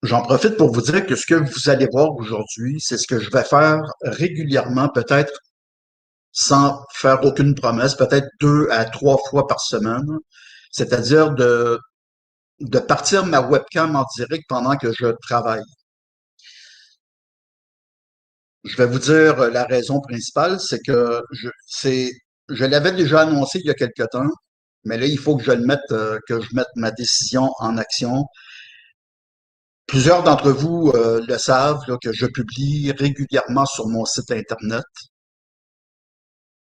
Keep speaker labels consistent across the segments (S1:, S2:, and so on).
S1: J'en profite pour vous dire que ce que vous allez voir aujourd'hui, c'est ce que je vais faire régulièrement, peut-être sans faire aucune promesse, peut-être 2 à 3 fois par semaine. C'est-à-dire de partir ma webcam en direct pendant que je travaille. Je vais vous dire la raison principale, c'est que je l'avais déjà annoncé il y a quelque temps, mais là, il faut que que je mette ma décision en action. Plusieurs d'entre vous le savent, là, que je publie régulièrement sur mon site Internet.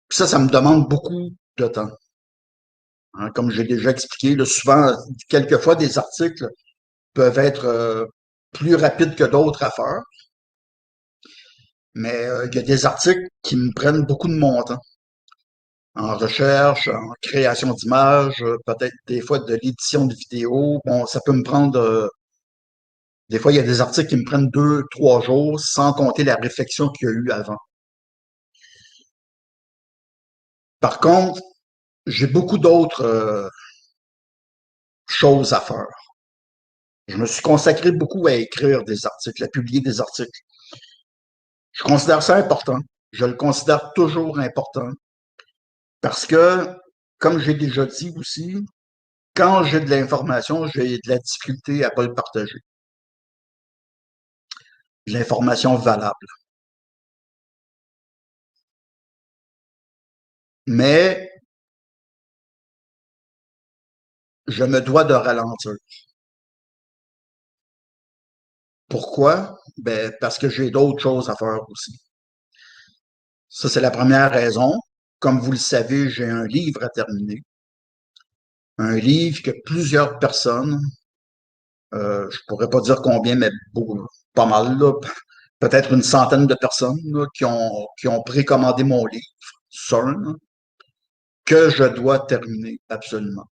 S1: Puis ça me demande beaucoup de temps. Hein. Comme j'ai déjà expliqué, là, souvent, quelquefois, des articles peuvent être plus rapides que d'autres à faire, mais il y a des articles qui me prennent beaucoup de mon temps. En recherche, en création d'images, peut-être des fois de l'édition de vidéos. Bon, ça peut me prendre des fois, il y a des articles qui me prennent 2, 3 jours, sans compter la réflexion qu'il y a eu avant. Par contre, j'ai beaucoup d'autres choses à faire. Je me suis consacré beaucoup à écrire des articles, à publier des articles. Je considère ça important. Je le considère toujours important parce que, comme j'ai déjà dit aussi, quand j'ai de l'information, j'ai de la difficulté à pas le partager. De l'information valable. Mais je me dois de ralentir. Pourquoi? Ben, parce que j'ai d'autres choses à faire aussi. Ça, c'est la première raison. Comme vous le savez, j'ai un livre à terminer. Un livre que plusieurs personnes, je pourrais pas dire combien, mais beaucoup, pas mal, là, peut-être une centaine de personnes là, qui ont précommandé mon livre, CERN, que je dois terminer absolument.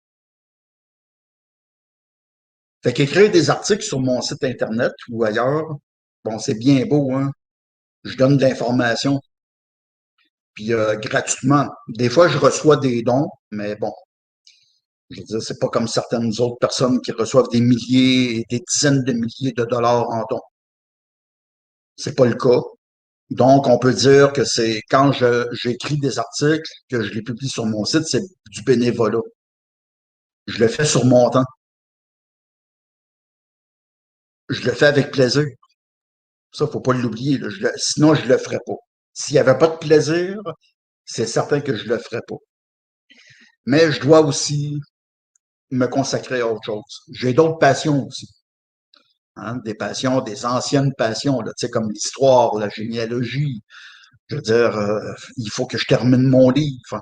S1: Fait qu'écrire des articles sur mon site Internet ou ailleurs, bon, c'est bien beau, hein? Je donne de l'information, puis gratuitement. Des fois, je reçois des dons, mais bon, je veux dire, c'est pas comme certaines autres personnes qui reçoivent des milliers et des dizaines de milliers de dollars en dons. C'est pas le cas. Donc, on peut dire que c'est quand j'écris des articles, que je les publie sur mon site, c'est du bénévolat. Je le fais sur mon temps. Je le fais avec plaisir. Ça, faut pas l'oublier. Là. Sinon, je le ferais pas. S'il y avait pas de plaisir, c'est certain que je le ferais pas. Mais je dois aussi me consacrer à autre chose. J'ai d'autres passions aussi. Hein, des passions, des anciennes passions, là, tu sais, comme l'histoire, la généalogie. Je veux dire, il faut que je termine mon livre.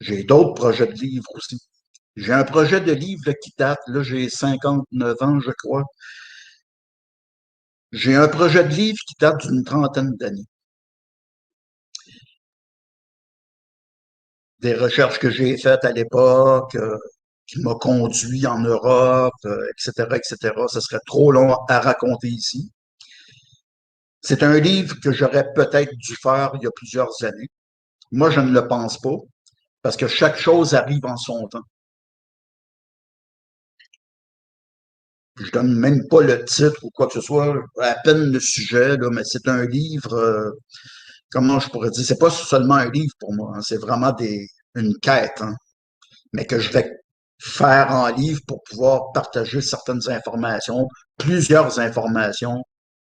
S1: J'ai d'autres projets de livres aussi. J'ai un projet de livre là, qui date, là, j'ai 59 ans, je crois. J'ai un projet de livre qui date d'une trentaine d'années. Des recherches que j'ai faites à l'époque, qui m'a conduit en Europe, etc., etc. Ce serait trop long à raconter ici. C'est un livre que j'aurais peut-être dû faire il y a plusieurs années. Moi, je ne le pense pas, parce que chaque chose arrive en son temps. Je donne même pas le titre ou quoi que ce soit, à peine le sujet, là, mais c'est un livre, comment je pourrais dire, c'est pas seulement un livre pour moi, hein, c'est vraiment une quête, hein, mais que je vais faire en livre pour pouvoir partager certaines informations, plusieurs informations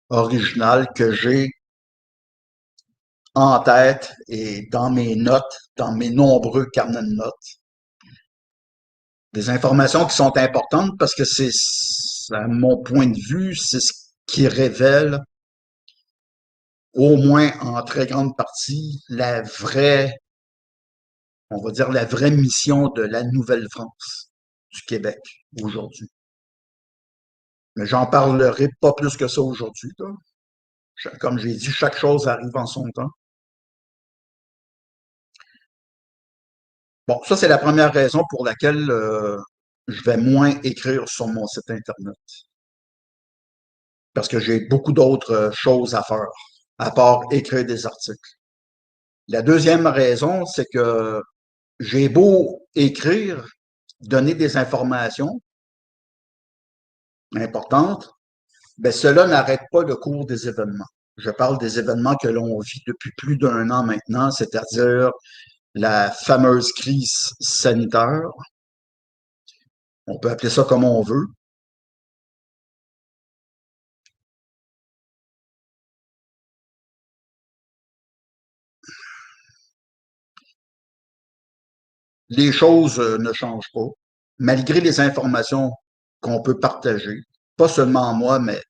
S1: originales que j'ai en tête et dans mes notes, dans mes nombreux carnets de notes. Des informations qui sont importantes parce que à mon point de vue, c'est ce qui révèle, au moins en très grande partie, on va dire la vraie mission de la Nouvelle-France, du Québec, aujourd'hui. Mais j'en parlerai pas plus que ça aujourd'hui, là. Comme j'ai dit, chaque chose arrive en son temps. Bon, ça, c'est la première raison pour laquelle je vais moins écrire sur mon site Internet. Parce que j'ai beaucoup d'autres choses à faire, à part écrire des articles. La deuxième raison, c'est que j'ai beau écrire, donner des informations, importante, ben cela n'arrête pas le cours des événements. Je parle des événements que l'on vit depuis plus d'un an maintenant, c'est-à-dire la fameuse crise sanitaire. On peut appeler ça comme on veut. Les choses ne changent pas, malgré les informations qu'on peut partager. Pas seulement moi, mais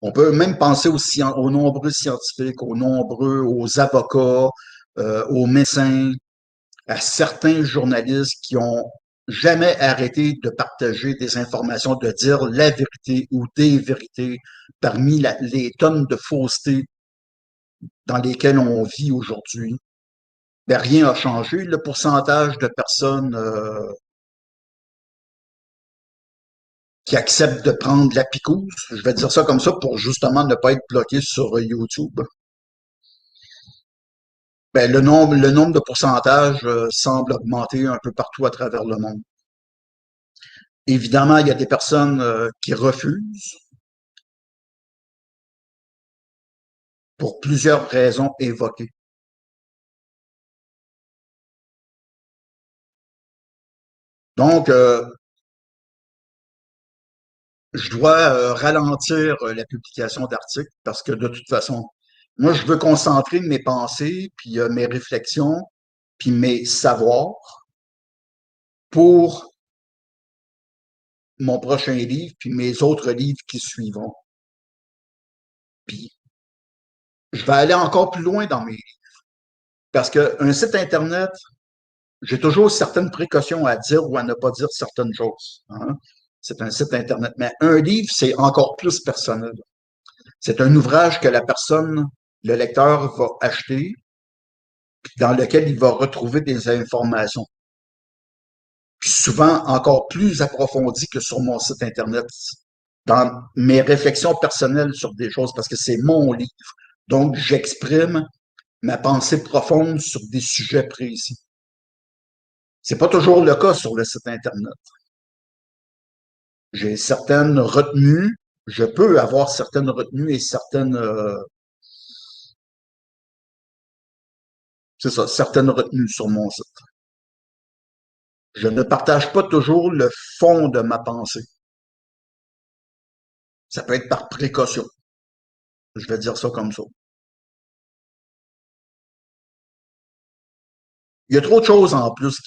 S1: on peut même penser aux nombreux scientifiques, aux avocats, aux médecins, à certains journalistes qui ont jamais arrêté de partager des informations, de dire la vérité ou des vérités parmi les tonnes de fausseté dans lesquelles on vit aujourd'hui. Ben, rien n'a changé. Le pourcentage de personnes qui acceptent de prendre la picouse, je vais dire ça comme ça pour justement ne pas être bloqué sur YouTube. Ben, le nombre de pourcentages semble augmenter un peu partout à travers le monde. Évidemment, il y a des personnes qui refusent pour plusieurs raisons évoquées. Donc, je dois ralentir la publication d'articles parce que de toute façon, moi, je veux concentrer mes pensées, puis mes réflexions, puis mes savoirs pour mon prochain livre, puis mes autres livres qui suivront. Puis, je vais aller encore plus loin dans mes livres. Parce qu'un site Internet, j'ai toujours certaines précautions à dire ou à ne pas dire certaines choses. Hein. C'est un site Internet. Mais un livre, c'est encore plus personnel. C'est un ouvrage que la personne, le lecteur, va acheter, dans lequel il va retrouver des informations. Puis souvent encore plus approfondies que sur mon site Internet, dans mes réflexions personnelles sur des choses, parce que c'est mon livre. Donc, j'exprime ma pensée profonde sur des sujets précis. C'est pas toujours le cas sur le site Internet. J'ai certaines retenues, je peux avoir certaines retenues et c'est ça, certaines retenues sur mon site. Je ne partage pas toujours le fond de ma pensée. Ça peut être par précaution. Je vais dire ça comme ça. Il y a trop de choses en plus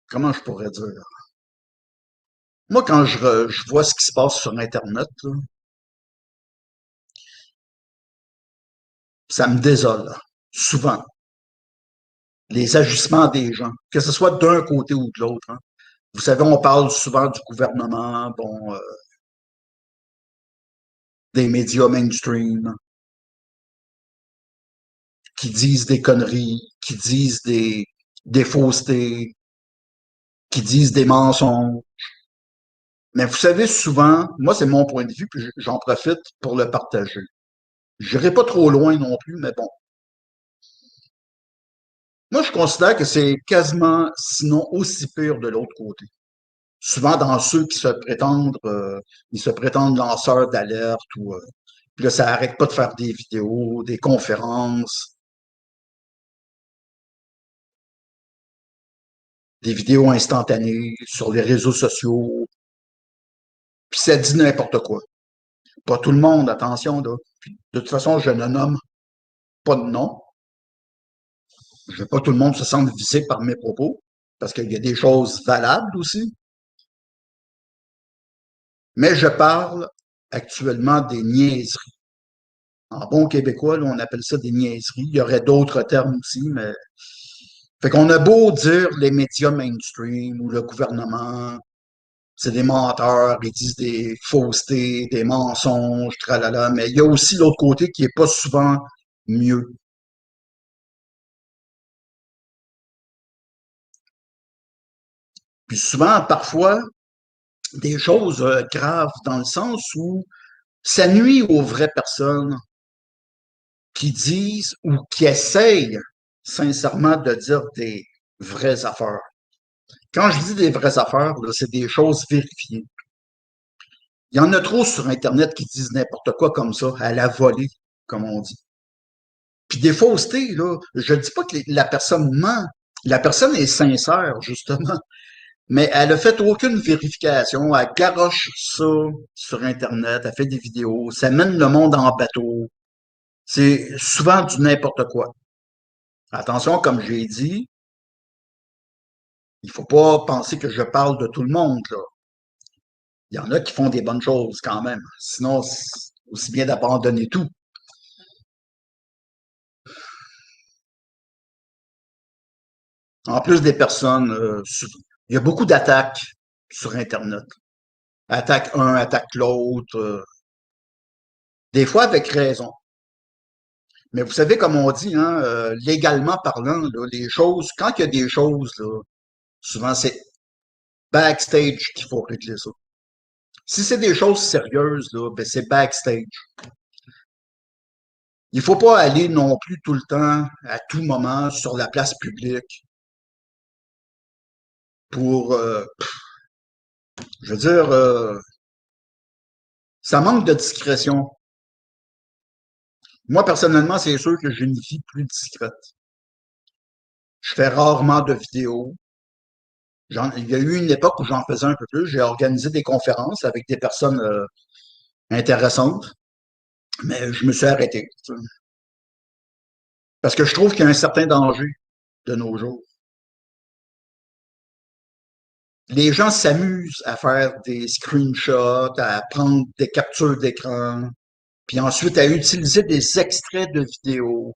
S1: comment je pourrais dire? Moi, quand je vois ce qui se passe sur Internet, là, ça me désole, souvent. Les agissements des gens, que ce soit d'un côté ou de l'autre. Hein. Vous savez, on parle souvent du gouvernement, bon, des médias mainstream, qui disent des conneries, qui disent des faussetés, qui disent des mensonges. Mais vous savez, souvent, moi, c'est mon point de vue, puis j'en profite pour le partager. Je n'irai pas trop loin non plus, mais bon. Moi, je considère que c'est quasiment, sinon aussi pire de l'autre côté. Souvent dans ceux qui se prétendent, ils se prétendent lanceurs d'alerte ou puis là, ça arrête pas de faire des vidéos, des conférences, des vidéos instantanées sur les réseaux sociaux, puis ça dit n'importe quoi. Pas tout le monde, attention, là. Puis, de toute façon, je ne nomme pas de nom. Je veux pas que tout le monde se sente visé par mes propos, parce qu'il y a des choses valables aussi. Mais je parle actuellement des niaiseries. En bon québécois, là, on appelle ça des niaiseries. Il y aurait d'autres termes aussi, mais. Fait qu'on a beau dire les médias mainstream ou le gouvernement, c'est des menteurs, ils disent des faussetés, des mensonges, tralala, mais il y a aussi l'autre côté qui est pas souvent mieux. Puis souvent, parfois, des choses graves dans le sens où ça nuit aux vraies personnes qui disent ou qui essayent sincèrement de dire des vraies affaires. Quand je dis des vraies affaires, là, c'est des choses vérifiées. Il y en a trop sur Internet qui disent n'importe quoi comme ça, à la volée, comme on dit. Puis des faussetés, là, je dis pas que la personne ment. La personne est sincère, justement, mais elle a fait aucune vérification. Elle garoche ça sur Internet, elle fait des vidéos, ça mène le monde en bateau. C'est souvent du n'importe quoi. Attention, comme j'ai dit, il faut pas penser que je parle de tout le monde, là. Il y en a qui font des bonnes choses quand même. Sinon, c'est aussi bien d'abandonner tout. En plus des personnes, il y a beaucoup d'attaques sur Internet. Attaque un, attaque l'autre, des fois avec raison. Mais vous savez, comme on dit, hein, légalement parlant, là, les choses, quand il y a des choses, là, souvent c'est backstage qu'il faut régler ça. Si c'est des choses sérieuses, là, ben c'est backstage. Il faut pas aller non plus tout le temps, à tout moment, sur la place publique pour, je veux dire, ça manque de discrétion. Moi, personnellement, c'est sûr que j'ai une vie plus discrète. Je fais rarement de vidéos. Il y a eu une époque où j'en faisais un peu plus. J'ai organisé des conférences avec des personnes intéressantes, mais je me suis arrêté. Parce que je trouve qu'il y a un certain danger de nos jours. Les gens s'amusent à faire des screenshots, à prendre des captures d'écran, puis ensuite à utiliser des extraits de vidéos,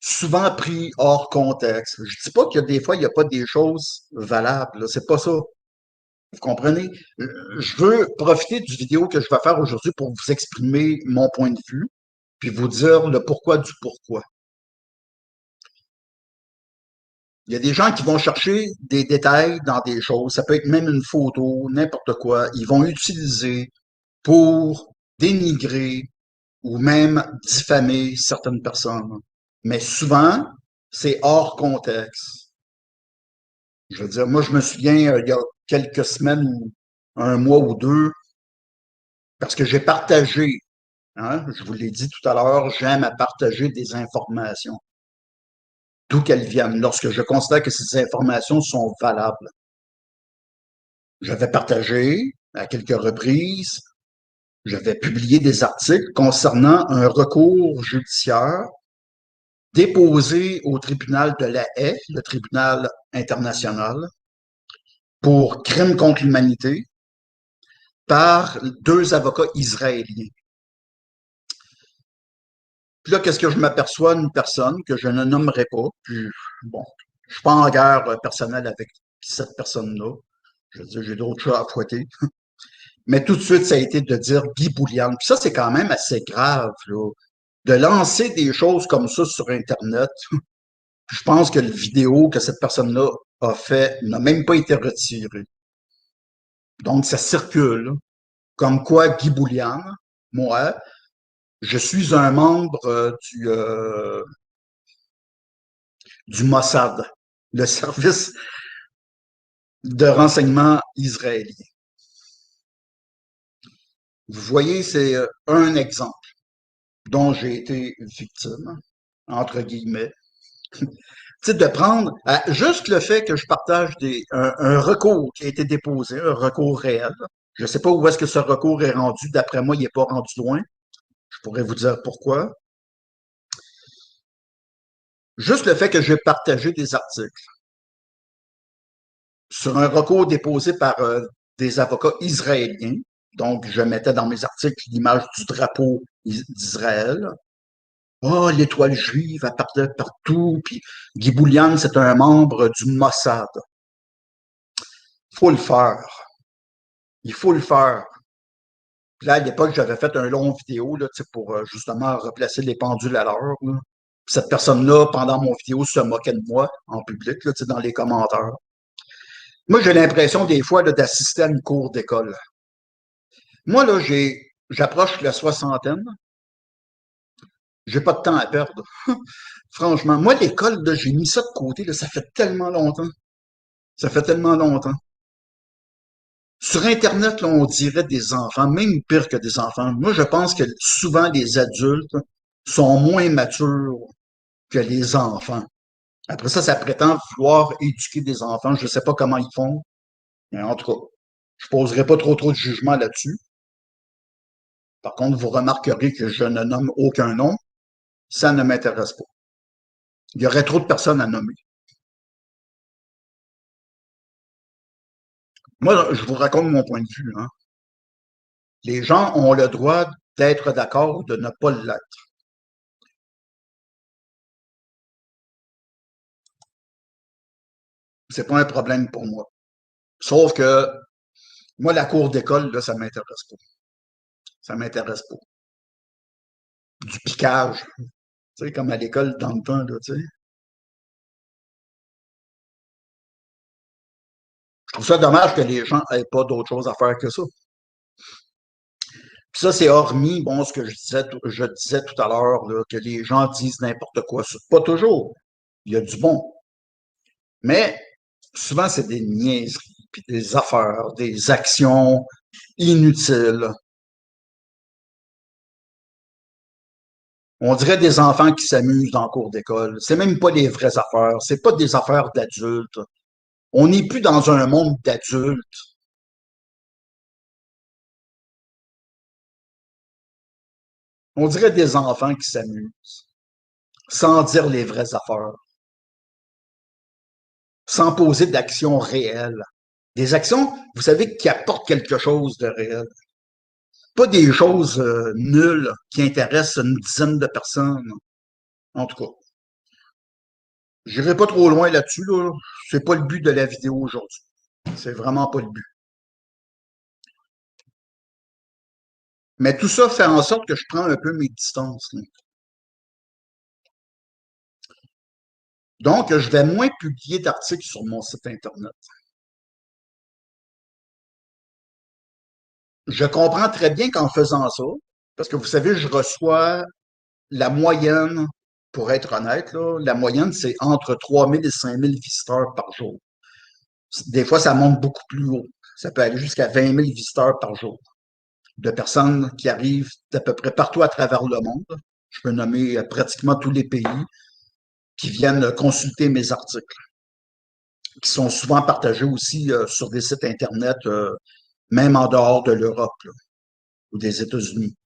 S1: souvent pris hors contexte. Je dis pas qu'il y a des fois, il n'y a pas des choses valables, là. C'est pas ça. Vous comprenez? Je veux profiter du vidéo que je vais faire aujourd'hui pour vous exprimer mon point de vue, puis vous dire le pourquoi du pourquoi. Il y a des gens qui vont chercher des détails dans des choses. Ça peut être même une photo, n'importe quoi. Ils vont utiliser pour dénigrer ou même diffamer certaines personnes. Mais souvent, c'est hors contexte. Je veux dire, moi, je me souviens, il y a quelques semaines ou un mois ou deux, parce que j'ai partagé, hein, je vous l'ai dit tout à l'heure, j'aime à partager des informations, d'où qu'elles viennent, lorsque je constate que ces informations sont valables. J'avais partagé à quelques reprises, j'avais publié des articles concernant un recours judiciaire déposé au tribunal de la Haye, le tribunal international, pour crime contre l'humanité par deux avocats israéliens. Puis là, qu'est-ce que je m'aperçois? Une personne que je ne nommerai pas, puis bon, je suis pas en guerre personnelle avec cette personne-là. Je veux dire, j'ai d'autres chats à fouetter. Mais tout de suite, ça a été de dire Guy Bouliane. Puis ça, c'est quand même assez grave, là. De lancer des choses comme ça sur Internet. Je pense que le vidéo que cette personne-là a fait n'a même pas été retiré. Donc, ça circule. Comme quoi, Guy Bouliane, moi, je suis un membre du Mossad, le service de renseignement israélien. Vous voyez, c'est un exemple dont j'ai été victime, entre guillemets. Tu sais, de prendre juste le fait que je partage un recours qui a été déposé, un recours réel. Je ne sais pas où est-ce que ce recours est rendu. D'après moi, il n'est pas rendu loin. Je pourrais vous dire pourquoi. Juste le fait que j'ai partagé des articles sur un recours déposé par des avocats israéliens. Donc, je mettais dans mes articles l'image du drapeau d'Israël. Oh, l'étoile juive apparaît partout. Puis Guy Bouliane, c'est un membre du Mossad. Il faut le faire. Il faut le faire. Puis là, à l'époque, j'avais fait un long vidéo là, pour justement replacer les pendules à l'heure. Cette personne-là, pendant mon vidéo, se moquait de moi en public, là, dans les commentaires. Moi, j'ai l'impression des fois d'assister à une cour d'école. Moi, là, j'approche la soixantaine. J'ai pas de temps à perdre. Franchement, moi, l'école, là, j'ai mis ça de côté, là, ça fait tellement longtemps. Ça fait tellement longtemps. Sur Internet, là, on dirait des enfants, même pire que des enfants. Moi, je pense que souvent les adultes sont moins matures que les enfants. Après ça, ça prétend vouloir éduquer des enfants. Je ne sais pas comment ils font, mais en tout cas, je poserai pas trop de jugement là-dessus. Par contre, vous remarquerez que je ne nomme aucun nom. Ça ne m'intéresse pas. Il y aurait trop de personnes à nommer. Moi, je vous raconte mon point de vue, hein. Les gens ont le droit d'être d'accord ou de ne pas l'être. C'est pas un problème pour moi. Sauf que moi, la cour d'école, là, ça m'intéresse pas. Ça m'intéresse pas. Du piquage, tu sais, comme à l'école dans le temps, là, tu sais. Je trouve ça dommage que les gens aient pas d'autre chose à faire que ça. Puis ça, c'est hormis, bon, ce que je disais tout à l'heure, là, que les gens disent n'importe quoi. Pas toujours. Il y a du bon. Mais souvent, c'est des niaiseries, puis des affaires, des actions inutiles. On dirait des enfants qui s'amusent dans le cours d'école. C'est même pas les vraies affaires. C'est pas des affaires d'adultes. On n'est plus dans un monde d'adultes. On dirait des enfants qui s'amusent, sans dire les vraies affaires, sans poser d'actions réelles. Des actions, vous savez, qui apportent quelque chose de réel. Pas des choses nulles qui intéressent une dizaine de personnes. En tout cas, j'irai pas trop loin là-dessus, là. C'est pas le but de la vidéo aujourd'hui. C'est vraiment pas le but. Mais tout ça fait en sorte que je prends un peu mes distances, là. Donc, je vais moins publier d'articles sur mon site Internet. Je comprends très bien qu'en faisant ça, parce que vous savez, je reçois la moyenne, pour être honnête, là, la moyenne, c'est entre 3 000 et 5 000 visiteurs par jour. Des fois, ça monte beaucoup plus haut. Ça peut aller jusqu'à 20 000 visiteurs par jour, de personnes qui arrivent d'à peu près partout à travers le monde. Je peux nommer pratiquement tous les pays qui viennent consulter mes articles, qui sont souvent partagés aussi sur des sites Internet, même en dehors de l'Europe là, ou des États-Unis.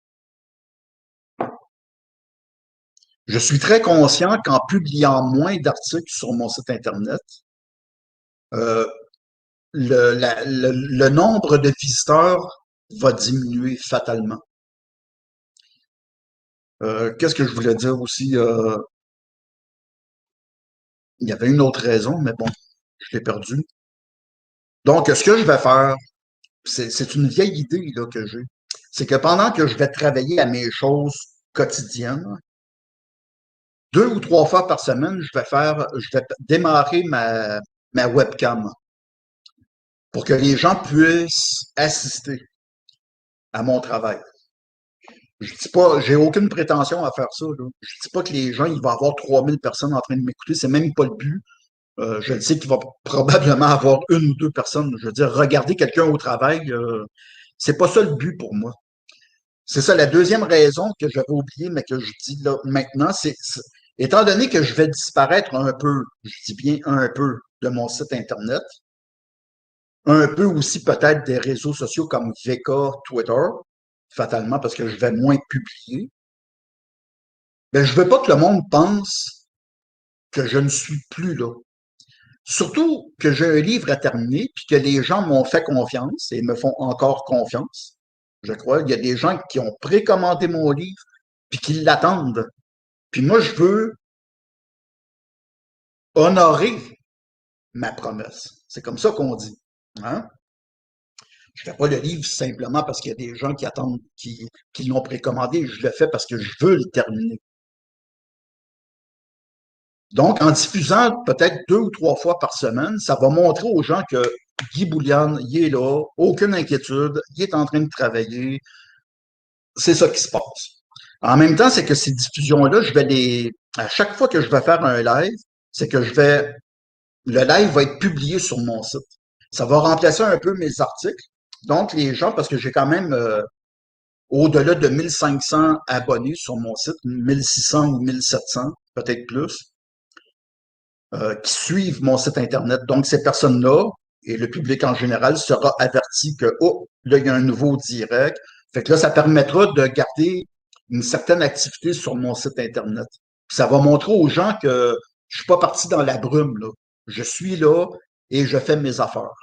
S1: Je suis très conscient qu'en publiant moins d'articles sur mon site Internet, euh, le nombre de visiteurs va diminuer fatalement. Qu'est-ce que je voulais dire aussi? Il y avait une autre raison, mais bon, je l'ai perdu. Donc, ce que je vais faire, c'est une vieille idée là, que j'ai. C'est que pendant que je vais travailler à mes choses quotidiennes, 2 ou 3 fois par semaine, je vais démarrer ma webcam pour que les gens puissent assister à mon travail. Je dis pas, j'ai aucune prétention à faire ça, là. Je dis pas que les gens, il va y avoir 3 000 personnes en train de m'écouter, c'est même pas le but. Je le sais qu'il va probablement avoir 1 ou 2 personnes. Je veux dire, regarder quelqu'un au travail, c'est pas ça le but pour moi. C'est ça la deuxième raison que j'avais oublié, mais que je dis là maintenant, étant donné que je vais disparaître un peu, je dis bien un peu, de mon site Internet, un peu aussi peut-être des réseaux sociaux comme VK, Twitter, fatalement parce que je vais moins publier, ben, je veux pas que le monde pense que je ne suis plus là. Surtout que j'ai un livre à terminer, puis que les gens m'ont fait confiance et me font encore confiance. Je crois. Il y a des gens qui ont précommandé mon livre, puis qui l'attendent. Puis moi, je veux honorer ma promesse. C'est comme ça qu'on dit. Hein? Je fais pas le livre simplement parce qu'il y a des gens qui attendent, qui l'ont précommandé. Je le fais parce que je veux le terminer. Donc, en diffusant peut-être 2 ou 3 fois par semaine, ça va montrer aux gens que Guy Bouliane, il est là, aucune inquiétude, il est en train de travailler. C'est ça qui se passe. En même temps, c'est que ces diffusions-là, à chaque fois que je vais faire un live, c'est que le live va être publié sur mon site. Ça va remplacer un peu mes articles. Donc, les gens, parce que j'ai quand même au-delà de 1500 abonnés sur mon site, 1600 ou 1700, peut-être plus, qui suivent mon site Internet. Donc, ces personnes-là et le public en général sera averti que, oh, là, il y a un nouveau direct. Fait que là, ça permettra de garder une certaine activité sur mon site Internet. Puis ça va montrer aux gens que je suis pas parti dans la brume, là. Je suis là et je fais mes affaires.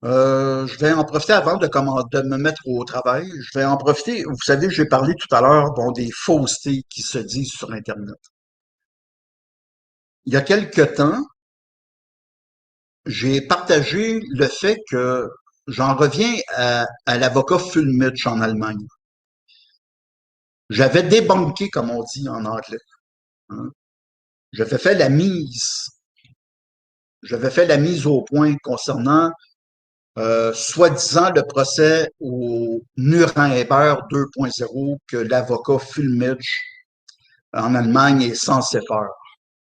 S1: Je vais en profiter avant de me mettre au travail. Je vais en profiter. Vous savez, j'ai parlé tout à l'heure, bon, des faussetés qui se disent sur Internet. Il y a quelque temps, j'ai partagé le fait que j'en reviens à l'avocat Fulmich en Allemagne. J'avais débunké, comme on dit en anglais, hein. J'avais fait la mise, j'avais fait la mise au point concernant soi-disant le procès au Nuremberg 2.0 que l'avocat Fulmich en Allemagne est censé faire.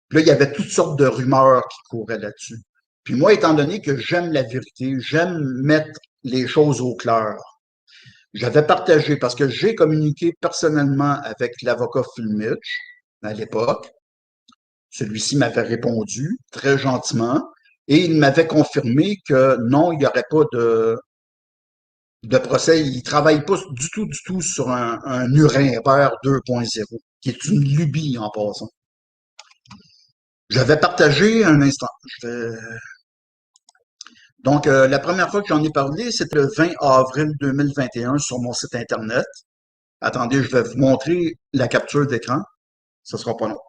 S1: Puis là, il y avait toutes sortes de rumeurs qui couraient là-dessus. Puis moi, étant donné que j'aime la vérité, j'aime mettre les choses au clair, j'avais partagé, parce que j'ai communiqué personnellement avec l'avocat Fulmich à l'époque. Celui-ci m'avait répondu très gentiment et il m'avait confirmé que non, il n'y aurait pas de procès. Il ne travaille pas du tout sur un Nuremberg 2.0, qui est une lubie en passant. J'avais partagé un instant. Donc, la première fois que j'en ai parlé, c'était le 20 avril 2021 sur mon site Internet. Attendez, je vais vous montrer la capture d'écran. Ce sera pas long.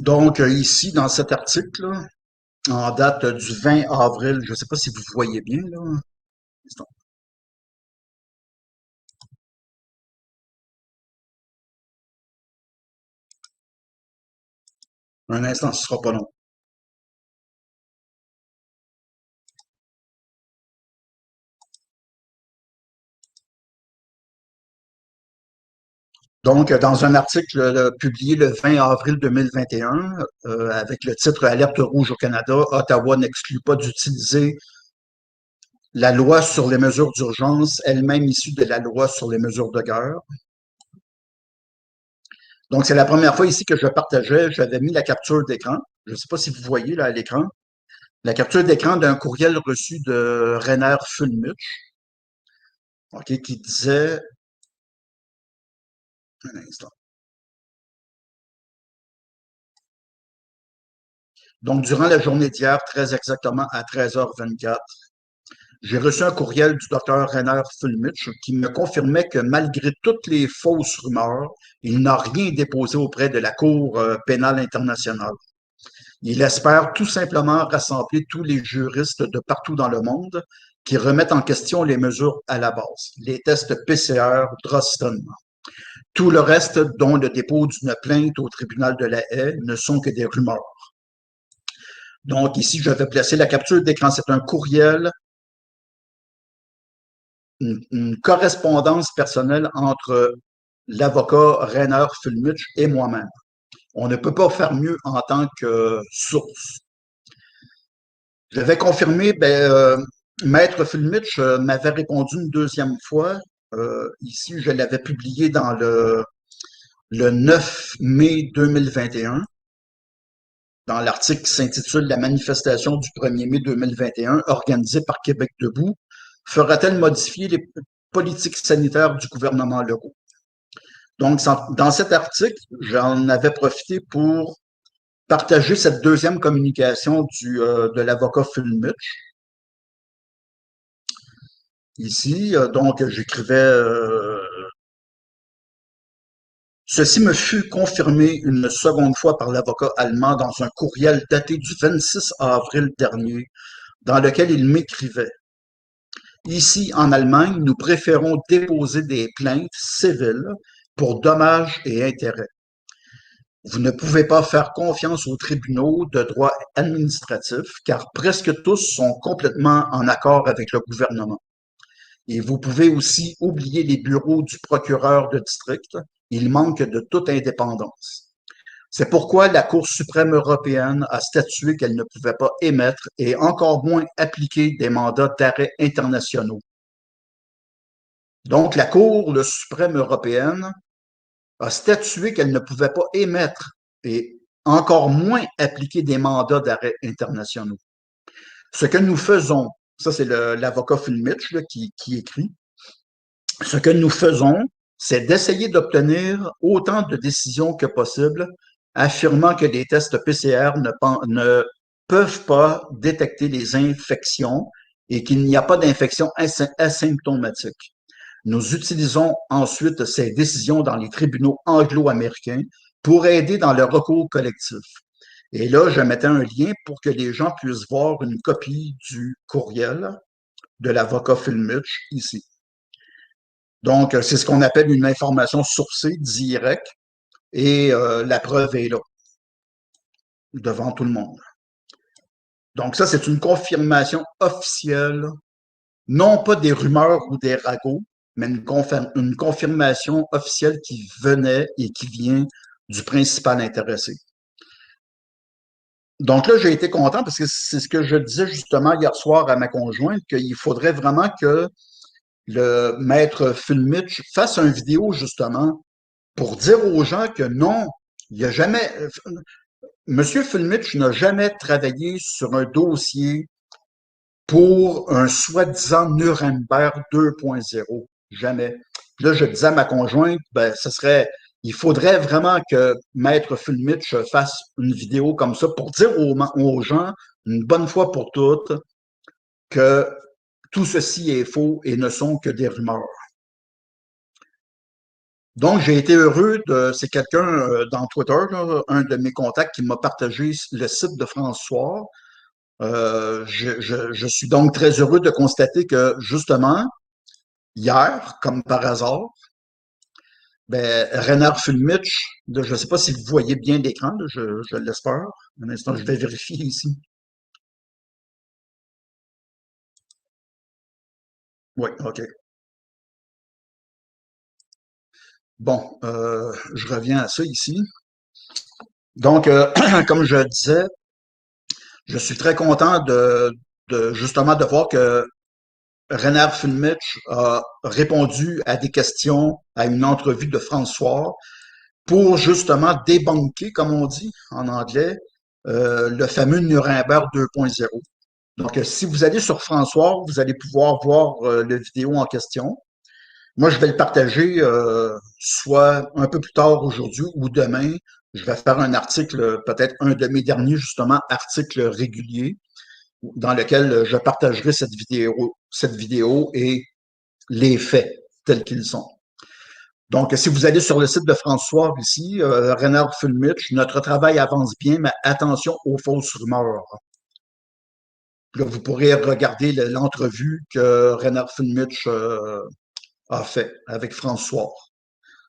S1: Donc, ici, dans cet article, là, en date du 20 avril, je ne sais pas si vous voyez bien, là. Un instant, ce sera pas long. Donc, dans un article publié le 20 avril 2021, avec le titre Alerte rouge au Canada, Ottawa n'exclut pas d'utiliser la loi sur les mesures d'urgence, elle-même issue de la loi sur les mesures de guerre. Donc, c'est la première fois ici que je partageais, j'avais mis la capture d'écran. Je ne sais pas si vous voyez là à l'écran. La capture d'écran d'un courriel reçu de Rainer Fulmich, ok, qui disait, un instant. Donc, durant la journée d'hier, très exactement à 13h24, j'ai reçu un courriel du docteur Rainer Fulmich qui me confirmait que malgré toutes les fausses rumeurs, il n'a rien déposé auprès de la Cour pénale internationale. Il espère tout simplement rassembler tous les juristes de partout dans le monde qui remettent en question les mesures à la base, les tests PCR, Drosten. Tout le reste, dont le dépôt d'une plainte au tribunal de la Haye, ne sont que des rumeurs. Donc ici, je vais placer la capture d'écran. C'est un courriel, une correspondance personnelle entre l'avocat Rainer Fulmich et moi-même. On ne peut pas faire mieux en tant que source. Je vais confirmer, Maître Fulmich m'avait répondu une deuxième fois. Ici, je l'avais publié dans le 9 mai 2021, dans l'article qui s'intitule La manifestation du 1er mai 2021 organisée par Québec debout fera-t-elle modifier les politiques sanitaires du gouvernement Legault? Donc, dans cet article, j'en avais profité pour partager cette deuxième communication de l'avocat Fulmich. Ici, donc, j'écrivais Ceci me fut confirmé une seconde fois par l'avocat allemand dans un courriel daté du 26 avril dernier, dans lequel il m'écrivait: Ici, en Allemagne, nous préférons déposer des plaintes civiles pour dommages et intérêts. Vous ne pouvez pas faire confiance aux tribunaux de droit administratif car presque tous sont complètement en accord avec le gouvernement. Et vous pouvez aussi oublier les bureaux du procureur de district. Ils manquent de toute indépendance. C'est pourquoi la Cour suprême européenne a statué qu'elle ne pouvait pas émettre et encore moins appliquer des mandats d'arrêt internationaux. Donc, la Cour suprême européenne a statué qu'elle ne pouvait pas émettre et encore moins appliquer des mandats d'arrêt internationaux. Ce que nous faisons, ça c'est l'avocat Phil Mitch qui écrit, ce que nous faisons, c'est d'essayer d'obtenir autant de décisions que possible, affirmant que les tests PCR ne peuvent pas détecter les infections et qu'il n'y a pas d'infection asymptomatique. Nous utilisons ensuite ces décisions dans les tribunaux anglo-américains pour aider dans le recours collectif. Et là, je mettais un lien pour que les gens puissent voir une copie du courriel de l'avocat Phil Mitch ici. Donc, c'est ce qu'on appelle une information sourcée directe et la preuve est là, devant tout le monde. Donc, ça, c'est une confirmation officielle, non pas des rumeurs ou des ragots, mais une confirmation officielle qui venait et qui vient du principal intéressé. Donc là, j'ai été content parce que c'est ce que je disais justement hier soir à ma conjointe, qu'il faudrait vraiment que le maître Phil Mitch fasse une vidéo justement pour dire aux gens que non, il n'y a jamais. Monsieur Phil Mitch n'a jamais travaillé sur un dossier pour un soi-disant Nuremberg 2.0. Jamais. Là, je disais à ma conjointe, ben, il faudrait vraiment que Maître Phil Mitch fasse une vidéo comme ça pour dire aux gens, une bonne fois pour toutes, que tout ceci est faux et ne sont que des rumeurs. Donc, j'ai été heureux c'est quelqu'un dans Twitter, là, un de mes contacts qui m'a partagé le site de François. Je suis donc très heureux de constater que, justement, hier, comme par hasard, ben, Renard Fulmich, je ne sais pas si vous voyez bien l'écran, je l'espère. Un instant, je vais vérifier ici. Oui, OK. Bon, je reviens à ça ici. Donc, comme je disais, je suis très content justement de voir que Renard Fulmich a répondu à des questions à une entrevue de François pour justement débunker, comme on dit en anglais, le fameux Nuremberg 2.0. Donc, si vous allez sur François, vous allez pouvoir voir la vidéo en question. Moi, je vais le partager soit un peu plus tard aujourd'hui ou demain. Je vais faire un article, peut-être un de mes derniers, justement, articles réguliers dans lequel je partagerai cette vidéo et les faits tels qu'ils sont. Donc, si vous allez sur le site de François ici, Renard Fulmich, notre travail avance bien, mais attention aux fausses rumeurs. Là, vous pourrez regarder l'entrevue que Renard Fulmich a fait avec François.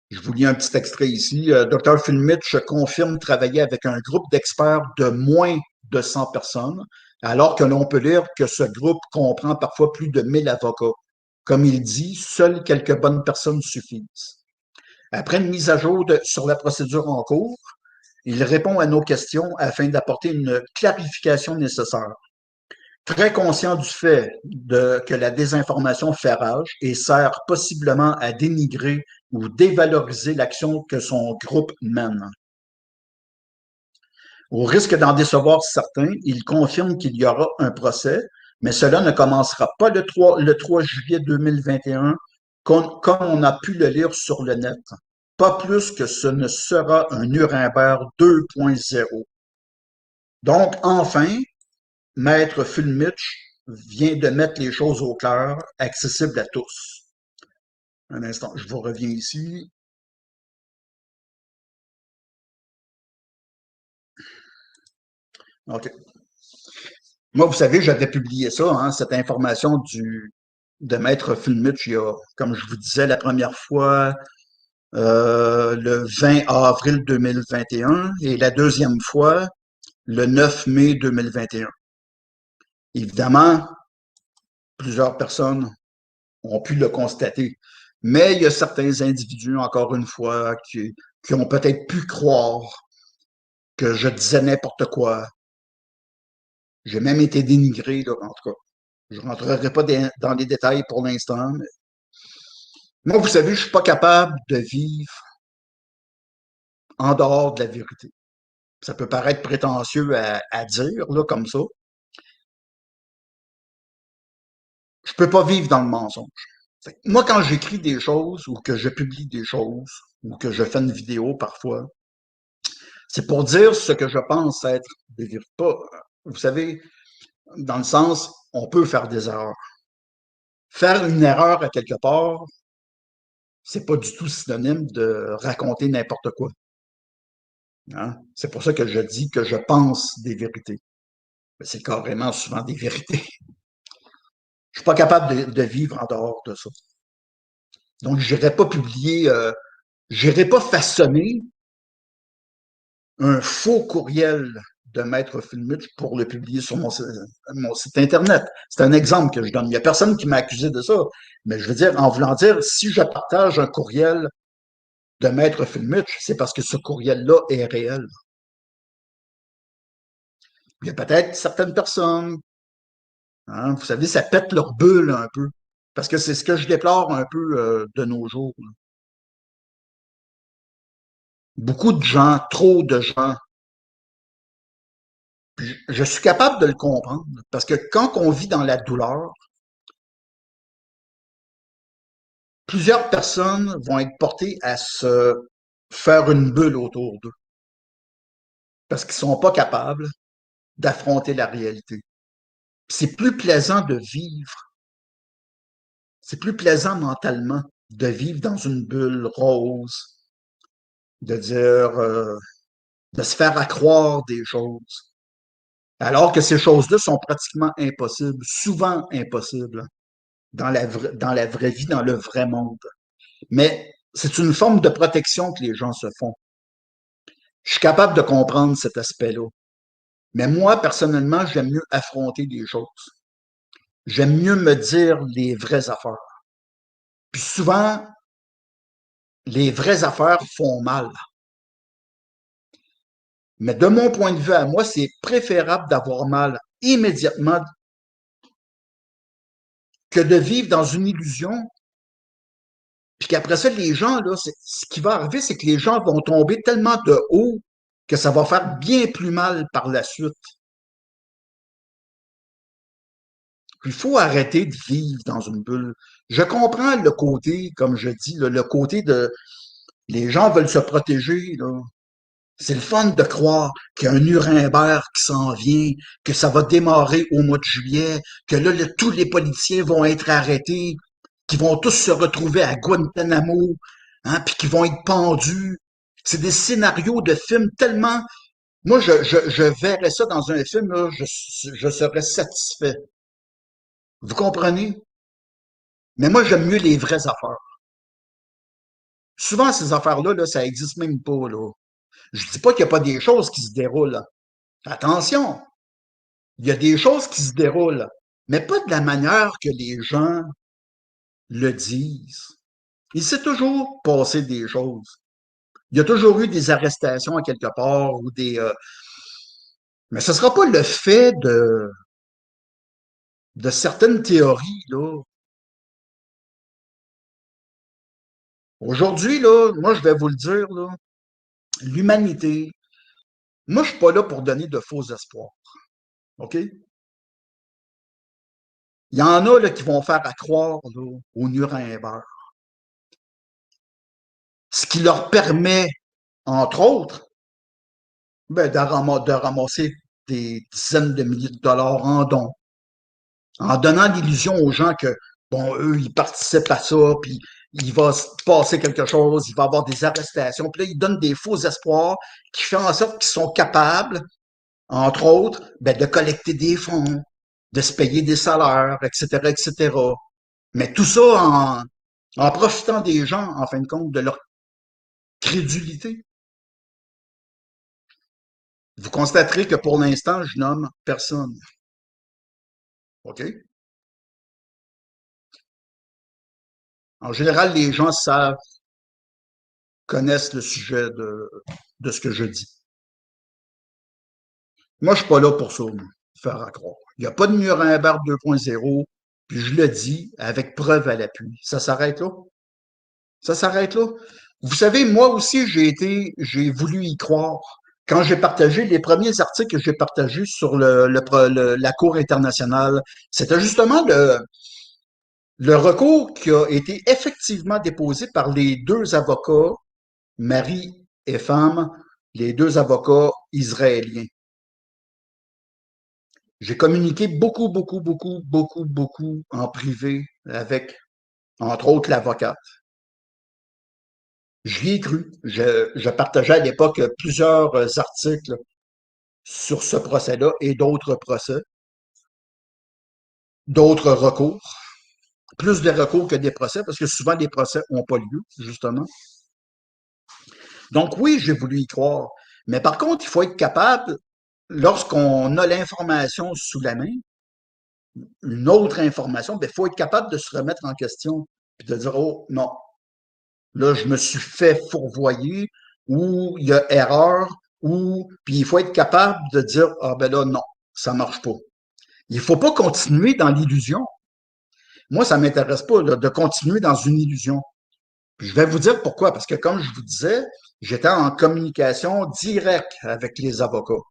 S1: Je vous lis un petit extrait ici. Dr. Fulmich confirme travailler avec un groupe d'experts de moins de 100 personnes, alors que l'on peut lire que ce groupe comprend parfois plus de 1000 avocats. Comme il dit, seules quelques bonnes personnes suffisent. Après une mise à jour sur la procédure en cours, il répond à nos questions afin d'apporter une clarification nécessaire. Très conscient du fait que la désinformation fait rage et sert possiblement à dénigrer ou dévaloriser l'action que son groupe mène. Au risque d'en décevoir certains, il confirme qu'il y aura un procès, mais cela ne commencera pas le 3 juillet 2021, comme on a pu le lire sur le net. Pas plus que ce ne sera un Nuremberg 2.0. Donc, enfin, Maître Fulmich vient de mettre les choses au clair, accessibles à tous. Un instant, je vous reviens ici. OK. Moi, vous savez, j'avais publié ça, hein, cette information de Maître Fulmich, il y a, comme je vous disais la première fois, le 20 avril 2021 et la deuxième fois, le 9 mai 2021. Évidemment, plusieurs personnes ont pu le constater, mais il y a certains individus, encore une fois, qui ont peut-être pu croire que je disais n'importe quoi. J'ai même été dénigré, là, en tout cas. Je ne rentrerai pas dans les détails pour l'instant, mais moi, vous savez, je suis pas capable de vivre en dehors de la vérité. Ça peut paraître prétentieux à dire, là, comme ça. Je peux pas vivre dans le mensonge. Moi, quand j'écris des choses ou que je publie des choses ou que je fais une vidéo parfois, c'est pour dire ce que je pense être des vérités. Vous savez, dans le sens, on peut faire des erreurs. Faire une erreur à quelque part, c'est pas du tout synonyme de raconter n'importe quoi. Hein? C'est pour ça que je dis que je pense des vérités. Mais c'est carrément souvent des vérités. Je suis pas capable de vivre en dehors de ça. Donc, je n'irai pas publier, je n'irai pas façonner un faux courriel de Maître Fulmich pour le publier sur mon site Internet. C'est un exemple que je donne. Il n'y a personne qui m'a accusé de ça. Mais je veux dire, en voulant dire, si je partage un courriel de Maître Fulmich, c'est parce que ce courriel-là est réel. Il y a peut-être certaines personnes, hein, vous savez, ça pète leur bulle un peu. Parce que c'est ce que je déplore un peu de nos jours. Beaucoup de gens, trop de gens. Puis je suis capable de le comprendre. Parce que quand on vit dans la douleur, plusieurs personnes vont être portées à se faire une bulle autour d'eux. Parce qu'ils sont pas capables d'affronter la réalité. C'est plus plaisant de vivre. C'est plus plaisant mentalement de vivre dans une bulle rose, de dire, de se faire accroire des choses. Alors que ces choses-là sont pratiquement impossibles, souvent impossibles dans la vraie vie, dans le vrai monde. Mais c'est une forme de protection que les gens se font. Je suis capable de comprendre cet aspect-là. Mais moi, personnellement, j'aime mieux affronter des choses. J'aime mieux me dire les vraies affaires. Puis souvent, les vraies affaires font mal. Mais de mon point de vue à moi, c'est préférable d'avoir mal immédiatement que de vivre dans une illusion. Puis qu'après ça, les gens, là, ce qui va arriver, c'est que les gens vont tomber tellement de haut que ça va faire bien plus mal par la suite. Il faut arrêter de vivre dans une bulle. Je comprends le côté, comme je dis, le côté de les gens veulent se protéger. Là. C'est le fun de croire qu'il y a un Nuremberg qui s'en vient, que ça va démarrer au mois de juillet, que là, tous les politiciens vont être arrêtés, qu'ils vont tous se retrouver à Guantanamo, hein, puis qu'ils vont être pendus. C'est des scénarios de films tellement... Moi, je verrais ça dans un film, là, je serais satisfait. Vous comprenez? Mais moi, j'aime mieux les vraies affaires. Souvent, ces affaires-là, là, ça n'existe même pas. Là. Je dis pas qu'il n'y a pas des choses qui se déroulent. Attention, il y a des choses qui se déroulent, mais pas de la manière que les gens le disent. Il s'est toujours passé des choses. Il y a toujours eu des arrestations à quelque part ou des. Mais ce ne sera pas le fait de certaines théories, là. Aujourd'hui, là, moi, je vais vous le dire, là, l'humanité, moi, je suis pas là pour donner de faux espoirs. OK? Il y en a là, qui vont faire à croire là, au Nuremberg. Ce qui leur permet, entre autres, ben, de ramasser des dizaines de milliers de dollars en dons, en donnant l'illusion aux gens que, bon, eux, ils participent à ça, puis il va se passer quelque chose, il va y avoir des arrestations, puis là, ils donnent des faux espoirs qui font en sorte qu'ils sont capables Entre autres, ben, de collecter des fonds, de se payer des salaires, etc., etc. Mais tout ça en profitant des gens, en fin de compte, de leur crédulité. Vous constaterez que pour l'instant, je nomme personne. OK? En général, les gens savent, connaissent le sujet de ce que je dis. Moi, je suis pas là pour ça, moi, faire à croire. Il n'y a pas de Nuremberg 2.0, puis je le dis avec preuve à l'appui. Ça s'arrête là. Ça s'arrête là. Vous savez, moi aussi, j'ai voulu y croire. Quand j'ai partagé les premiers articles que j'ai partagés sur la Cour internationale, c'était justement le recours qui a été effectivement déposé par les deux avocats, mari et femme, les deux avocats israéliens. J'ai communiqué beaucoup, beaucoup, beaucoup, beaucoup, beaucoup en privé avec, entre autres, l'avocate. J'y ai cru. Je partageais à l'époque plusieurs articles sur ce procès-là et d'autres procès, d'autres recours. Plus de recours que des procès, parce que souvent les procès n'ont pas lieu, justement. Donc oui, j'ai voulu y croire. Mais par contre, il faut être capable, lorsqu'on a l'information sous la main, une autre information, il faut être capable de se remettre en question, puis de dire, oh non, là, je me suis fait fourvoyer, ou il y a erreur, ou, puis il faut être capable de dire, ah ben là, non, ça marche pas. Il faut pas continuer dans l'illusion. Moi, ça m'intéresse pas là, de continuer dans une illusion. Puis je vais vous dire pourquoi, parce que comme je vous disais, j'étais en communication directe avec les avocats.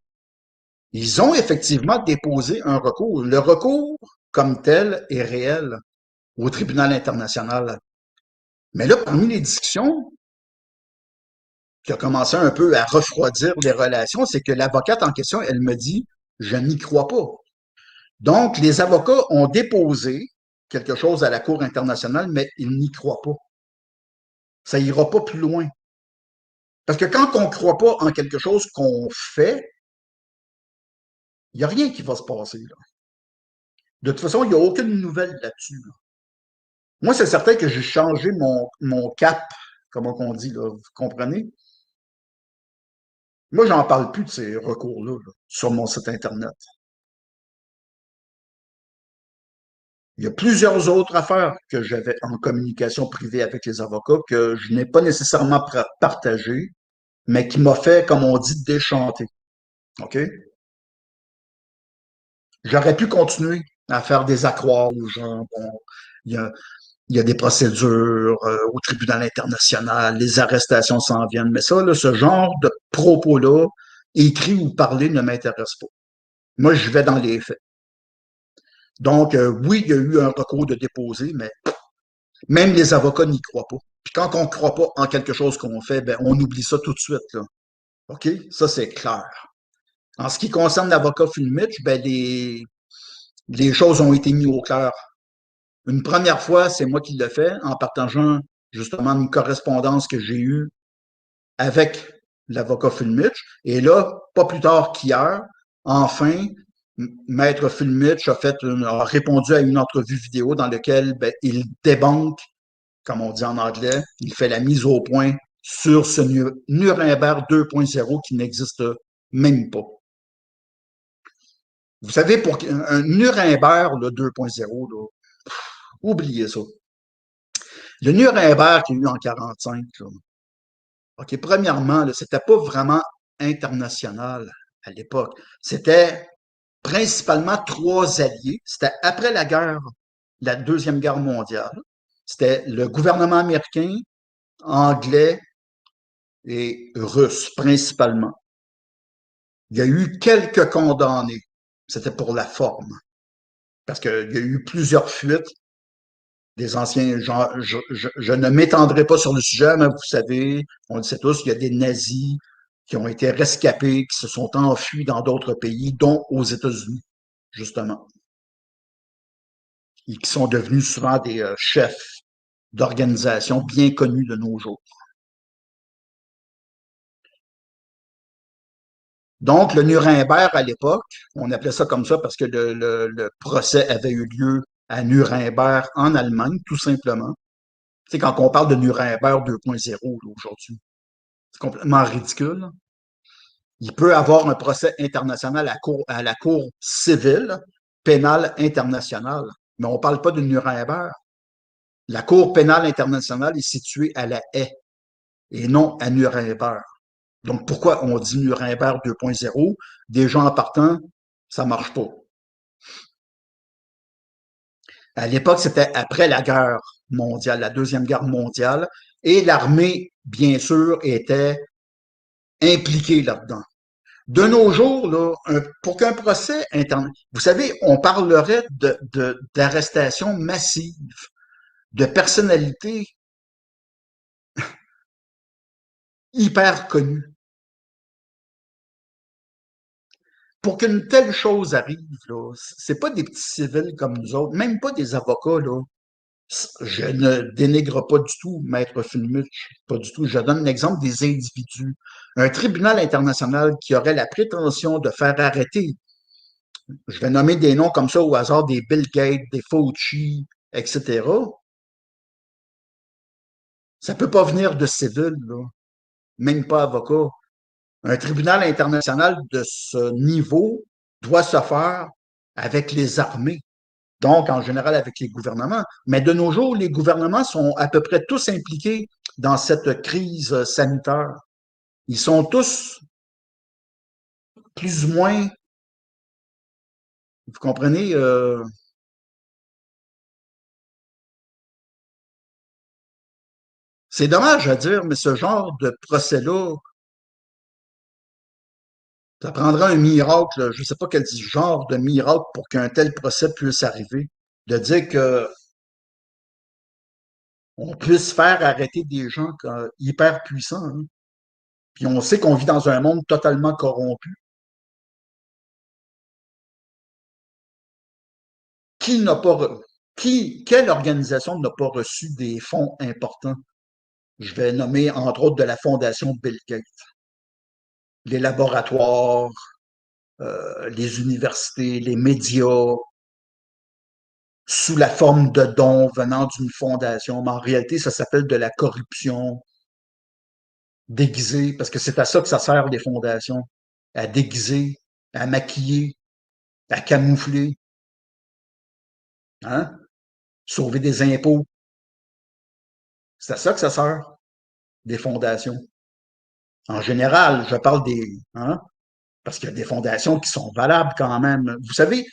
S1: Ils ont effectivement déposé un recours. Le recours, comme tel, est réel au tribunal international. Mais là, parmi les discussions qui a commencé un peu à refroidir les relations, c'est que l'avocate en question, elle me dit, je n'y crois pas. Donc, les avocats ont déposé quelque chose à la Cour internationale, mais ils n'y croient pas. Ça ira pas plus loin. Parce que quand on ne croit pas en quelque chose qu'on fait, il n'y a rien qui va se passer. Là. De toute façon, il n'y a aucune nouvelle là-dessus. Là. Moi, c'est certain que j'ai changé mon cap, comment on dit, là, vous comprenez? Moi, j'en parle plus de ces recours-là là, sur mon site Internet. Il y a plusieurs autres affaires que j'avais en communication privée avec les avocats que je n'ai pas nécessairement partagées, mais qui m'a fait, comme on dit, déchanter. OK? J'aurais pu continuer à faire des accroires aux gens. Bon, il y a, il y a des procédures au tribunal international, les arrestations s'en viennent. Mais ça, là, ce genre de propos-là, écrit ou parlé, ne m'intéresse pas. Moi, je vais dans les faits. Donc, oui, il y a eu un recours de déposé, mais même les avocats n'y croient pas. Puis quand on ne croit pas en quelque chose qu'on fait, ben, on oublie ça tout de suite. Là. OK? Ça, c'est clair. En ce qui concerne l'avocat Fulmich, ben, les choses ont été mises au clair. Une première fois, c'est moi qui l'ai fait en partageant justement une correspondance que j'ai eue avec l'avocat Fulmich. Et là, pas plus tard qu'hier, enfin, Maître Fulmich a répondu à une entrevue vidéo dans laquelle ben, il débanque, comme on dit en anglais, il fait la mise au point sur ce Nuremberg 2.0 qui n'existe même pas. Vous savez, pour un Nuremberg 2.0, là, oubliez ça. Le Nuremberg qu'il y a eu en 45, là, OK, premièrement, là, c'était pas vraiment international à l'époque. C'était principalement trois alliés. C'était après la guerre, la Deuxième Guerre mondiale. C'était le gouvernement américain, anglais et russe, principalement. Il y a eu quelques condamnés. C'était pour la forme. Parce qu'il y a eu plusieurs fuites des anciens. Je ne m'étendrai pas sur le sujet, mais vous savez, on le sait tous, il y a des nazis qui ont été rescapés, qui se sont enfuis dans d'autres pays, dont aux États-Unis, justement, et qui sont devenus souvent des chefs d'organisations bien connus de nos jours. Donc, le Nuremberg, à l'époque, on appelait ça comme ça parce que le procès avait eu lieu à Nuremberg, en Allemagne, tout simplement. Tu sais, quand on parle de Nuremberg 2.0 aujourd'hui, c'est complètement ridicule. Il peut avoir un procès international à la cour civile, pénale internationale, mais on ne parle pas de Nuremberg. La Cour pénale internationale est située à La Haye et non à Nuremberg. Donc, pourquoi on dit Nuremberg 2.0? Déjà en partant, ça marche pas. À l'époque, c'était après la guerre mondiale, la Deuxième Guerre mondiale, et l'armée, bien sûr, était impliquée là-dedans. De nos jours, là, pour qu'un procès interne, vous savez, on parlerait d'arrestations massives de personnalités hyper connues. Pour qu'une telle chose arrive, là, c'est pas des petits civils comme nous autres, même pas des avocats, là. Je ne dénigre pas du tout Maître Fulmich, pas du tout. Je donne l'exemple des individus. Un tribunal international qui aurait la prétention de faire arrêter, je vais nommer des noms comme ça au hasard, des Bill Gates, des Fauci, etc. Ça peut pas venir de civils, là, même pas avocat. Un tribunal international de ce niveau doit se faire avec les armées, donc en général avec les gouvernements. Mais de nos jours, les gouvernements sont à peu près tous impliqués dans cette crise sanitaire. Ils sont tous plus ou moins, vous comprenez, c'est dommage à dire, mais ce genre de procès-là, ça prendra un miracle, je ne sais pas quel genre de miracle pour qu'un tel procès puisse arriver. De dire que on puisse faire arrêter des gens hyper puissants, hein. Puis on sait qu'on vit dans un monde totalement corrompu. Qui n'a pas quelle organisation n'a pas reçu des fonds importants? Je vais nommer entre autres de la Fondation Bill Gates, les laboratoires, les universités, les médias, sous la forme de dons venant d'une fondation. Mais en réalité, ça s'appelle de la corruption déguisée, parce que c'est à ça que ça sert les fondations, à déguiser, à maquiller, à camoufler, hein? Sauver des impôts. C'est à ça que ça sert, des fondations. En général, je parle hein, parce qu'il y a des fondations qui sont valables quand même. Vous savez,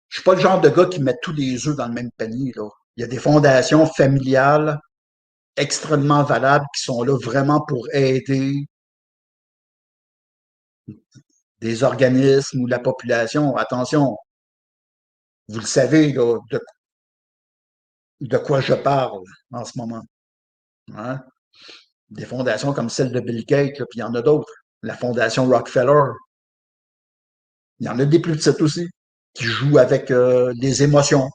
S1: je suis pas le genre de gars qui met tous les œufs dans le même panier, là. Il y a des fondations familiales extrêmement valables qui sont là vraiment pour aider des organismes ou la population. Attention, vous le savez, là, de quoi je parle en ce moment, hein? Des fondations comme celle de Bill Gates, là, puis il y en a d'autres. La fondation Rockefeller, il y en a des plus petites aussi, qui jouent avec les émotions,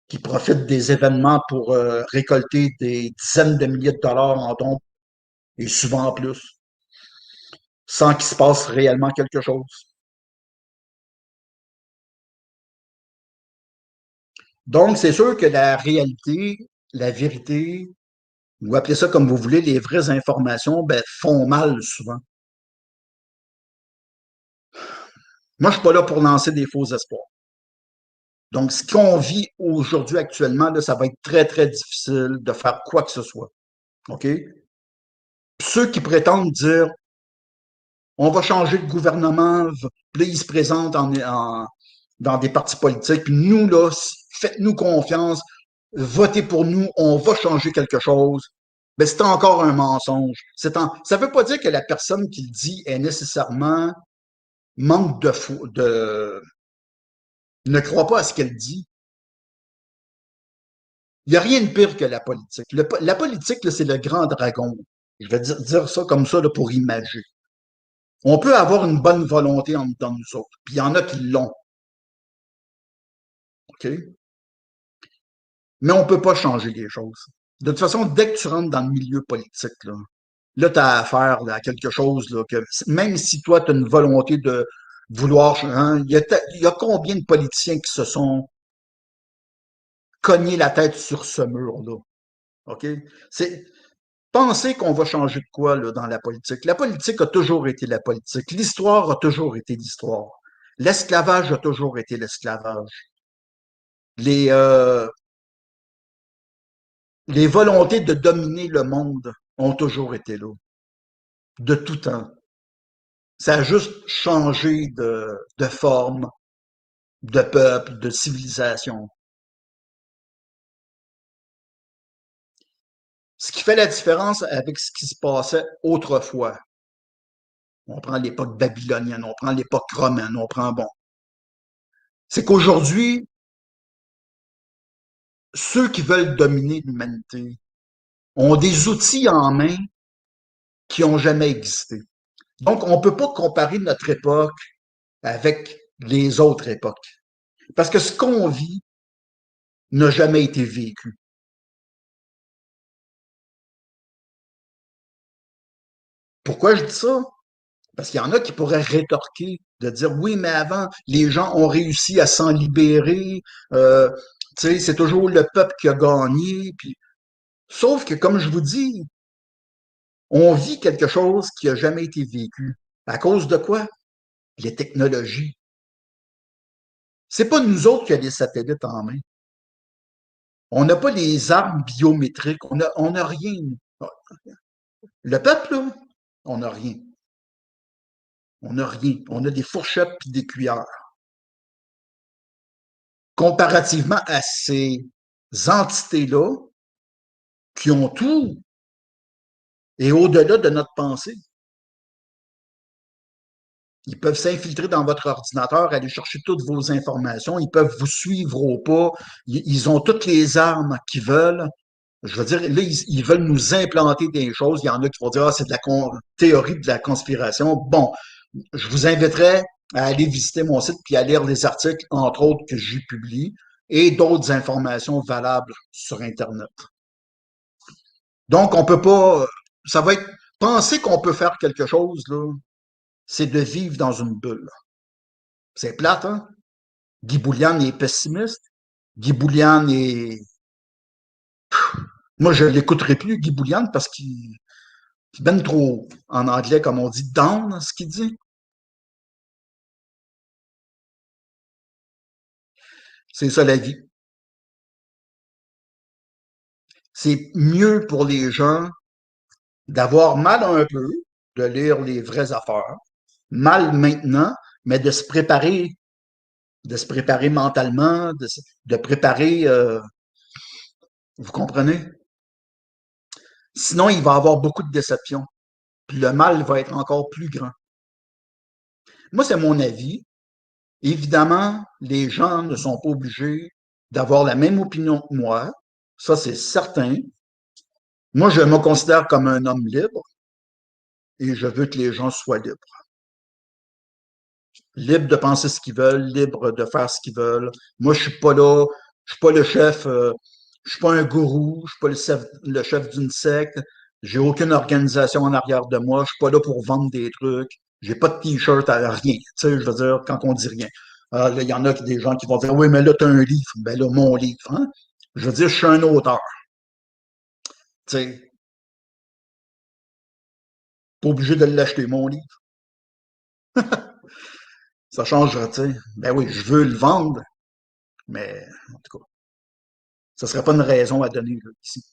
S1: qui profitent des événements pour récolter des dizaines de milliers de dollars en dons, et souvent plus, sans qu'il se passe réellement quelque chose. Donc, c'est sûr que la réalité, la vérité, ou appelez ça comme vous voulez, les vraies informations, ben, font mal souvent. Moi, je suis pas là pour lancer des faux espoirs. Donc, ce qu'on vit aujourd'hui actuellement, là, ça va être très, très difficile de faire quoi que ce soit. OK? Puis ceux qui prétendent dire on va changer de gouvernement, puis là, ils se présentent dans des partis politiques, puis nous, là, faites-nous confiance, votez pour nous, on va changer quelque chose. Ben, c'est encore un mensonge. Ça veut pas dire que la personne qui le dit est nécessairement manque ne croit pas à ce qu'elle dit. Il n'y a rien de pire que la politique. La politique, là, c'est le grand dragon. Je vais dire ça comme ça là, pour imager. On peut avoir une bonne volonté en dedans de nous autres, puis il y en a qui l'ont, OK? Mais on ne peut pas changer les choses. De toute façon, dès que tu rentres dans le milieu politique, là, Là, tu as affaire là, à quelque chose là, que même si toi, tu as une volonté de vouloir, hein, il y a combien de politiciens qui se sont cognés la tête sur ce mur-là? OK? C'est penser qu'on va changer de quoi là, dans la politique. La politique a toujours été la politique. L'histoire a toujours été l'histoire. L'esclavage a toujours été l'esclavage. Les, euh, les volontés de dominer le monde ont toujours été là, de tout temps. Ça a juste changé de forme, de peuple, de civilisation. Ce qui fait la différence avec ce qui se passait autrefois, on prend l'époque babylonienne, on prend l'époque romaine, on prend bon, c'est qu'aujourd'hui, ceux qui veulent dominer l'humanité ont des outils en main qui n'ont jamais existé. Donc, on ne peut pas comparer notre époque avec les autres époques. Parce que ce qu'on vit n'a jamais été vécu. Pourquoi je dis ça? Parce qu'il y en a qui pourraient rétorquer de dire oui, mais avant, les gens ont réussi à s'en libérer, euh, tu sais, c'est toujours le peuple qui a gagné. Puis... Sauf que, comme je vous dis, on vit quelque chose qui n'a jamais été vécu. À cause de quoi? Les technologies. C'est pas nous autres qui avons les satellites en main. On n'a pas les armes biométriques. On a rien. Le peuple, là, on n'a rien. On n'a rien. On a des fourchettes et des cuillères. Comparativement à ces entités-là qui ont tout et au-delà de notre pensée. Ils peuvent s'infiltrer dans votre ordinateur, aller chercher toutes vos informations, ils peuvent vous suivre au pas, ils ont toutes les armes qu'ils veulent. Je veux dire, là, ils veulent nous implanter des choses. Il y en a qui vont dire, ah, c'est de la théorie de la conspiration. Bon, je vous inviterai à aller visiter mon site puis à lire les articles, entre autres, que j'y publie et d'autres informations valables sur Internet. Donc, on peut pas, ça va être, penser qu'on peut faire quelque chose, là, c'est de vivre dans une bulle. C'est plate, hein? Guy Boulian est pessimiste. Guy Boulian est, moi, je l'écouterai plus, Guy Boulian, parce qu'il est ben trop, en anglais, comme on dit, down, ce qu'il dit. C'est ça la vie. C'est mieux pour les gens d'avoir mal un peu, de lire les vraies affaires, mal maintenant, mais de se préparer mentalement, de préparer, vous comprenez? Sinon, il va y avoir beaucoup de déceptions. Puis le mal va être encore plus grand. Moi, c'est mon avis. Évidemment, les gens ne sont pas obligés d'avoir la même opinion que moi. Ça, c'est certain. Moi, je me considère comme un homme libre et je veux que les gens soient libres. Libres de penser ce qu'ils veulent, libres de faire ce qu'ils veulent. Moi, je suis pas là, je suis pas le chef, je suis pas un gourou, je suis pas le chef d'une secte. J'ai aucune organisation en arrière de moi. Je suis pas là pour vendre des trucs. J'ai pas de t-shirt à rien. Tu sais, je veux dire, quand on dit rien. Là, il y en a des gens qui vont dire, oui, mais là, tu as un livre. Ben là, mon livre, hein? Je veux dire, je suis un auteur. Tu sais, pas obligé de l'acheter, mon livre. Ça change, tu sais. Ben oui, je veux le vendre, mais en tout cas, ça serait pas une raison à donner là, ici.